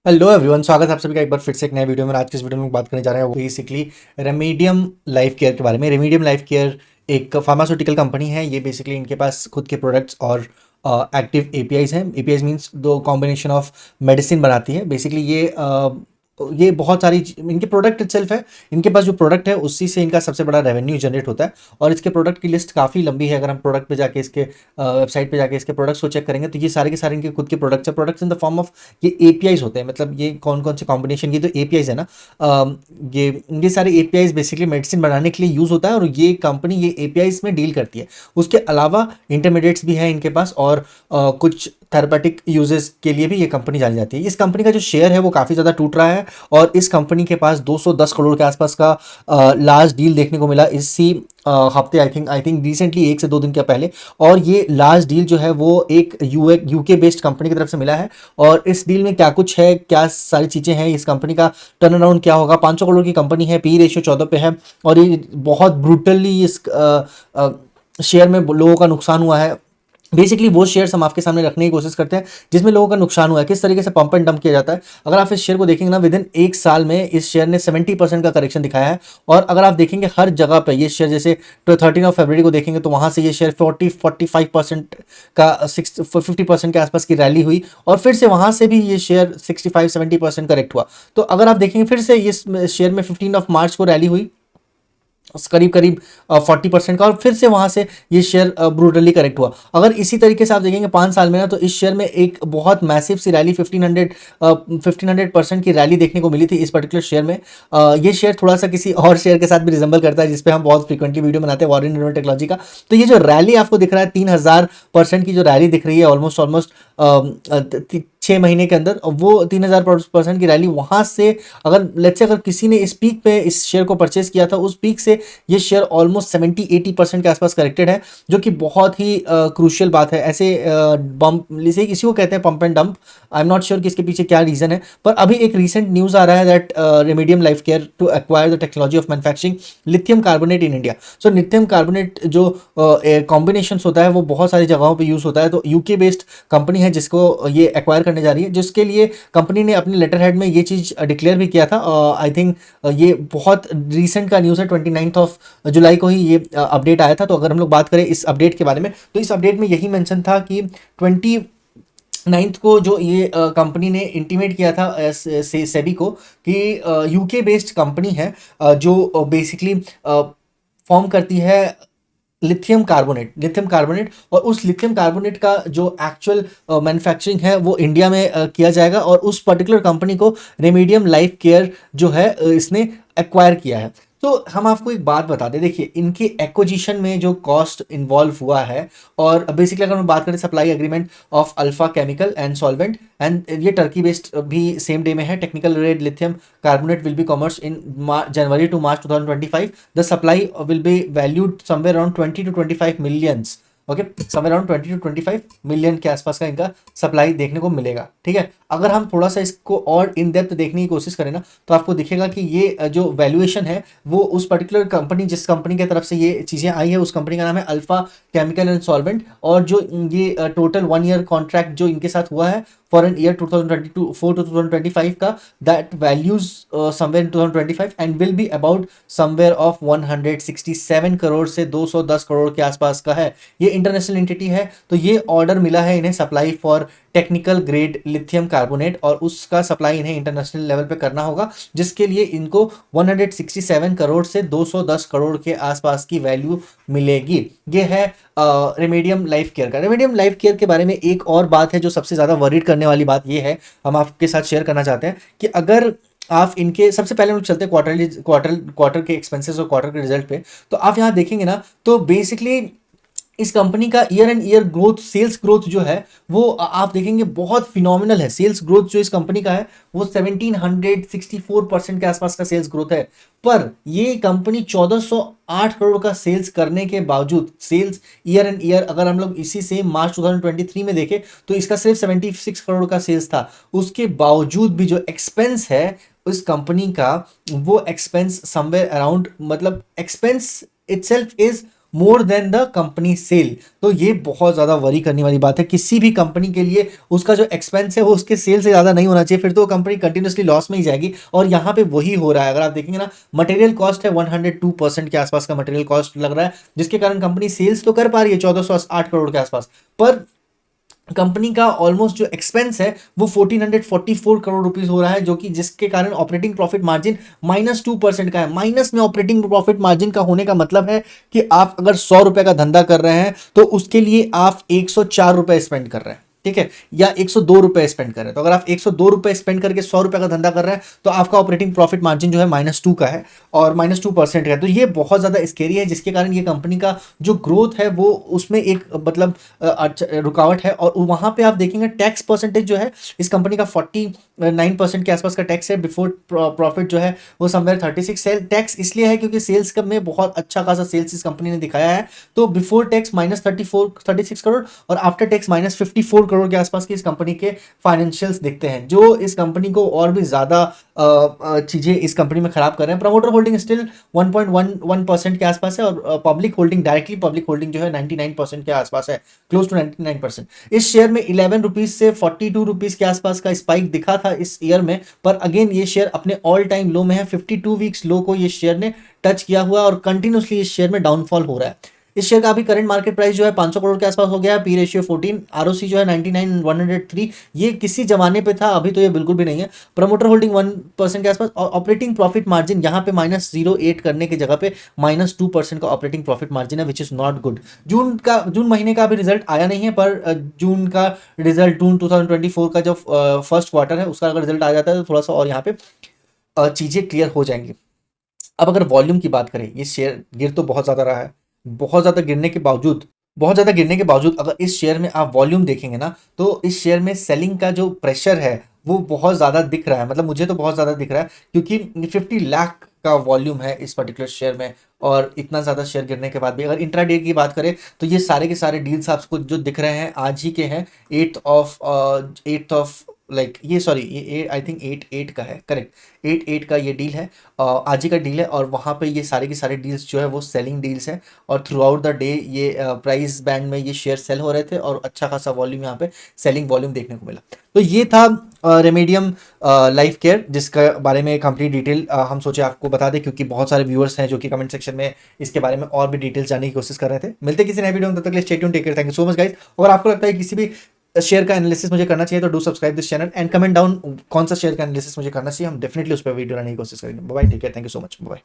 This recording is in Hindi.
हेलो एवरीवन, स्वागत है आप सभी का एक बार फिर से एक नए वीडियो में। आज की इस वीडियो में बात करने जा रहे हैं बेसिकली रेमेडियम लाइफ केयर के बारे में। रेमेडियम लाइफ केयर एक फार्मास्यूटिकल कंपनी है। ये बेसिकली इनके पास खुद के प्रोडक्ट्स और एक्टिव एपीआईज हैं। एपीआईज मींस दो कॉम्बिनेशन ऑफ मेडिसिन बनाती है बेसिकली। ये बहुत सारी इनके प्रोडक्ट इटसेल्फ है। इनके पास जो प्रोडक्ट है उसी से इनका सबसे बड़ा रेवेन्यू जनरेट होता है। और इसके प्रोडक्ट की लिस्ट काफ़ी लंबी है। अगर हम प्रोडक्ट पे जाके इसके वेबसाइट पे जाके इसके प्रोडक्ट्स को चेक करेंगे तो ये सारे के सारे इनके खुद के प्रोडक्ट्स है। Products in the form of ये एपीआईज होते हैं। मतलब ये कौन कौन से कॉम्बिनेशन, ये तो एपीआईज है ना। ये सारे एपीआईज बेसिकली मेडिसिन बनाने के लिए यूज़ होता है और ये कंपनी ये एपीआईज में डील करती है। उसके अलावा इंटरमीडिएट्स भी हैं इनके पास और कुछ थेरेपेटिक यूजेस के लिए भी ये कंपनी जानी जाती है। इस कंपनी का जो शेयर है वो काफ़ी ज़्यादा टूट रहा है और इस कंपनी के पास 210 करोड़ के आसपास का लार्ज डील देखने को मिला इसी हफ्ते। आई थिंक रिसेंटली 1 से 2 दिन के पहले। और ये लार्ज डील जो है वो एक यूके बेस्ड कंपनी की तरफ से मिला है। और इस डील में क्या कुछ है, क्या सारी चीज़ें हैं, इस कंपनी का टर्न अराउंड क्या होगा। 500 करोड़ की कंपनी है, पी रेशियो 14 पे है और ये बहुत ब्रूटली इस शेयर में लोगों का नुकसान हुआ है। बेसिकली वो शेयर्स हम आपके सामने रखने की कोशिश करते हैं जिसमें लोगों का नुकसान हुआ है, किस तरीके से पंप एंड डंप किया जाता है। अगर आप इस शेयर को देखेंगे ना, विद इन 1 साल में इस शेयर ने 70% का करेक्शन दिखाया है। और अगर आप देखेंगे हर जगह पे ये शेयर, जैसे 13 फरवरी को देखेंगे तो वहां से ये शेयर 45% का 50% के आसपास की रैली हुई और फिर से वहां से भी ये शेयर 65-70% करेक्ट हुआ। तो अगर आप देखेंगे फिर से इस शेयर में 15 मार्च को रैली हुई करीब करीब 40% का और फिर से वहां से ये शेयर ब्रूटली करेक्ट हुआ। अगर इसी तरीके से आप देखेंगे 5 साल में ना, तो इस शेयर में एक बहुत मैसिव सी रैली 1500% की रैली देखने को मिली थी इस पर्टिकुलर शेयर में। ये शेयर थोड़ा सा किसी और शेयर के साथ भी रिजेंबल करता है जिसपे हम बहुत फ्रीक्वेंटली वीडियो बनाते हैं, वॉरेन न्यूटन टेक्नोलॉजी का। तो ये जो रैली आपको दिख रहा है 3000% की जो रैली दिख रही है ऑलमोस्ट 6 महीने के अंदर, वो 3000% की रैली वहां से अगर लेट्स से अगर किसी ने इस पीक पे इस शेयर को परचेस किया था, उस पीक से ये शेयर ऑलमोस्ट 70-80% के आसपास करेक्टेड है, जो कि बहुत ही क्रूशियल बात है। ऐसे बम्प इसे इसी को कहते हैं pump and dump. I am not sure कि इसके पीछे क्या रीजन है, पर अभी एक रीसेंट न्यूज आ रहा है that Remedium life care to acquire the technology of manufacturing lithium carbonate in India. So lithium carbonate जो कॉम्बिनेशन होता है वो बहुत सारी जगहों पर यूज होता है। तो यूके बेस्ड कंपनी है जिसको ये एक्वायर करने जा रही है, जिसके लिए कंपनी ने अपने लेटर हेड में ये चीज डिक्लेयर भी किया था। आई थिंक ये बहुत रीसेंट का न्यूज़ है, 29 जुलाई को ही ये अपडेट आया था। तो अगर हम लोग बात करें इस अपडेट के बारे में, तो इस अपडेट में यही मेंशन था कि 29 को जो ये कंपनी ने इंटीमेट किया था सेबी को कि यूके बेस्ड कंपनी है जो बेसिकली फॉर्म करती है लिथियम कार्बोनेट और उस लिथियम कार्बोनेट का जो एक्चुअल मैन्युफैक्चरिंग है वो इंडिया में किया जाएगा। और उस पर्टिकुलर कंपनी को रेमेडियम लाइफ केयर जो है इसने एक्वायर किया है। तो हम आपको एक बात बता दें, देखिए इनके एक्विजिशन में जो कॉस्ट इन्वॉल्व हुआ है, और बेसिकली अगर हम बात करें supply agreement of alpha chemical and solvent, and ये टर्की बेस्ड भी सेम डे में है। Technical grade lithium carbonate will be commerce in January to March 2025। The supply will be valued somewhere around 20 to 25 millions. Okay, somewhere around 20 to 25 million के आसपास का इनका सप्लाई देखने को मिलेगा। ठीक है, अगर हम थोड़ा सा इसको और इन डेप्थ देखने की कोशिश करें ना, तो आपको दिखेगा कि ये जो वैल्यूएशन है वो उस पर्टिकुलर कंपनी, जिस कंपनी की तरफ से ये चीज़ें आई है, उस कंपनी का नाम है अल्फा केमिकल एंड सॉल्वेंट। और जो ये टोटल 1 ईयर कॉन्ट्रैक्ट जो इनके साथ हुआ है फॉर एन ईयर 2024 to 2025 का, that values somewhere in 2025 and will be about somewhere of 167 crore से 210 करोड़ के आसपास का है। ये इंटरनेशनल एंटिटी है, तो ये ऑर्डर मिला है इन्हें supply for technical grade lithium carbonate, और उसका सप्लाई इन्हें इंटरनेशनल लेवल पे करना होगा, जिसके लिए इनको 167 करोड़ से 210 करोड़ के आसपास की वैल्यू मिलेगी। ये है रेमेडियम लाइफ केयर का। रेमेडियम लाइफ केयर के बारे में एक और बात है जो सबसे ज़्यादा वरीड करने वाली बात ये है, हम आपके साथ शेयर करना चाहते हैं कि अगर आप इनके सबसे पहले हम चलते हैं क्वार्टर के एक्सपेंसेस और क्वार्टर के रिजल्ट पे। तो आप यहाँ देखेंगे ना, तो बेसिकली इस कंपनी का year and year growth, sales growth जो है वो आप देखेंगे बहुत फिनोमिनल है। सेल्स ग्रोथ जो इस कंपनी का है वो 1764% के आसपास का सेल्स ग्रोथ है। पर ये कंपनी 1408 करोड़ का सेल्स करने के बावजूद, सेल्स ईयर एंड ईयर अगर हम लोग इसी सेम मार्च 2023 में देखें तो इसका सिर्फ 76 करोड़ का सेल्स था। उसके बावजूद भी जो एक्सपेंस है उस कंपनी का, वो एक्सपेंस समवेयर अराउंड, मतलब expense itself is more than the company sale. तो ये बहुत ज़्यादा वरी करने वाली बात है। किसी भी कंपनी के लिए उसका जो एक्सपेंस है वो उसके सेल से ज़्यादा नहीं होना चाहिए, फिर तो कंपनी कंटिन्यूसली लॉस में ही जाएगी। और यहाँ पे वही हो रहा है। अगर आप देखेंगे ना, मटेरियल कॉस्ट है 102% के आसपास का मटेरियल कॉस्ट लग रहा है, जिसके कारण कंपनी सेल्स तो कर पा रही है 1408 करोड़ के आसपास, पर कंपनी का ऑलमोस्ट जो एक्सपेंस है वो 1444 करोड़ रुपीस हो रहा है, जो कि जिसके कारण ऑपरेटिंग प्रॉफिट मार्जिन -2% का है। माइनस में ऑपरेटिंग प्रॉफिट मार्जिन का होने का मतलब है कि आप अगर 100 रुपए का धंधा कर रहे हैं तो उसके लिए आप 104 रुपए स्पेंड कर रहे हैं, ठीक है, या 102 रुपए स्पेंड कर रहे हैं। तो अगर आप 102 रुपए स्पेंड करके 100 रुपए का धंधा कर रहे हैं तो आपका ऑपरेटिंग प्रॉफिट मार्जिन जो है -2 का है और -2% है। तो ये बहुत ज्यादा स्केरी है, जिसके कारण ये कंपनी का जो ग्रोथ है वो उसमें एक मतलब रुकावट है। और वहां पे आप देखेंगे टैक्स परसेंटेज जो है इस कंपनी का 49% के आसपास का टैक्स है। बिफोर प्रॉफिट जो है वो समवेयर 36। सेल टैक्स इसलिए है क्योंकि सेल्स कब में बहुत अच्छा खासा सेल्स इस कंपनी ने दिखाया है। तो बिफोर टैक्स -36 करोड़ और आफ्टर टैक्स -54 करोड़ के आसपास की इस कंपनी के फाइनेंशियल्स दिखते हैं, जो इस कंपनी को और भी ज्यादा चीजें इस कंपनी में खराब कर रहे हैं। प्रमोटर होल्डिंग स्टिल 1.11% के आसपास है और public holding, directly public holding जो है 99% के आसपास है, क्लोज टू 99%। इस शेयर में 11 रुपीज से 42 रुपीज के आसपास का स्पाइक दिखा था इस ईयर में, पर अगेन ये शेयर अपने ऑल टाइम लो में है। 52 वीक्स लो को ये शेयर ने टच किया हुआ और कंटिन्यूसली इस शेयर में डाउनफॉल हो रहा है। इस शेयर का अभी करंट मार्केट प्राइस जो है 500 करोड़ के आसपास हो गया है। पी रेशियो 14, आरओसी जो है 99,103, ये किसी जमाने पे था, अभी तो ये बिल्कुल भी नहीं है। प्रमोटर होल्डिंग 1% के आसपास और ऑपरेटिंग प्रॉफिट मार्जिन यहाँ पे -0.8 करने की जगह पे -2% का ऑपरेटिंग प्रॉफिट मार्जिन है, विच इज नॉट गुड। जून महीने का अभी रिजल्ट आया नहीं है, पर जून का रिजल्ट, जून 2024 का जो फर्स्ट क्वार्टर है उसका अगर रिजल्ट आ जाता है तो थोड़ा सा और यहाँ पे चीजें क्लियर हो जाएंगी। अब अगर वॉल्यूम की बात करें, ये शेयर गिर तो बहुत ज्यादा रहा है। बहुत ज्यादा गिरने के बावजूद अगर इस शेयर में आप वॉल्यूम देखेंगे ना, तो इस शेयर में सेलिंग का जो प्रेशर है वो बहुत ज्यादा दिख रहा है। मतलब मुझे तो बहुत ज्यादा दिख रहा है, क्योंकि 50 लाख का वॉल्यूम है इस पर्टिकुलर शेयर में। और इतना ज्यादा शेयर गिरने के बाद भी अगर इंट्राडे की बात करें तो ये सारे के सारे डील्स आपको जो दिख रहे हैं आज ही के हैं। 8th ऑफ लाइक ये सॉरी ये आई थिंक 8/8 का है, करेक्ट 8/8 का ये डील है, आज ही का डील है। और वहाँ पे ये सारे के सारे डील्स जो है वो सेलिंग डील्स हैं और थ्रू आउट द डे ये प्राइस बैंड में ये शेयर सेल हो रहे थे और अच्छा खासा वॉल्यूम यहाँ पे सेलिंग वॉल्यूम देखने को मिला। तो ये था रेमेडियम लाइफ केयर, जिसका बारे में कंप्लीट डिटेल हम सोचे आपको बता दें, क्योंकि बहुत सारे व्यूअर्स हैं जो कि कमेंट सेक्शन में इसके बारे में और भी डिटेल्स जानने की कोशिश कर रहे थे। मिलते किसी नए वीडियो में, तब तक के लिए stay tuned, take care, thank you so much guys. अगर आपको लगता है किसी भी शेयर का एनालिसिस मुझे करना चाहिए तो do subscribe this channel and comment down कौन सा शेयर का एनालिसिस मुझे करना चाहिए, हम डेफिनेटली उस पर वीडियो लाने की कोशिश करेंगे। Bye, take care, thank you so much, bye.